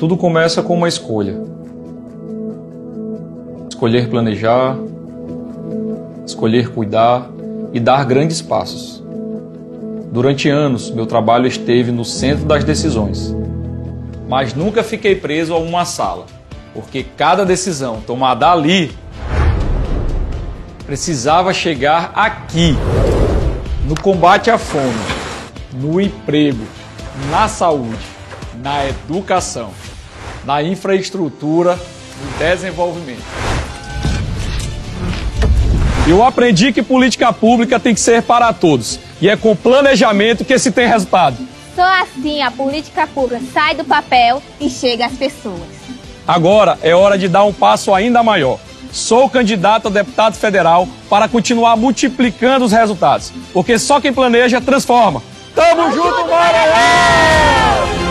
Tudo começa com uma escolha. Escolher planejar, escolher cuidar e dar grandes passos. Durante anos, meu trabalho esteve no centro das decisões. Mas nunca fiquei preso a uma sala, porque cada decisão tomada ali precisava chegar aqui, no combate à fome, no emprego, na saúde, na educação, na infraestrutura, no desenvolvimento. Eu aprendi que política pública tem que ser para todos, e é com planejamento que se tem resultado. Só assim a política pública sai do papel e chega às pessoas. Agora é hora de dar um passo ainda maior. Sou candidato a deputado federal para continuar multiplicando os resultados, porque só quem planeja transforma. Tamo junto, Maranhão!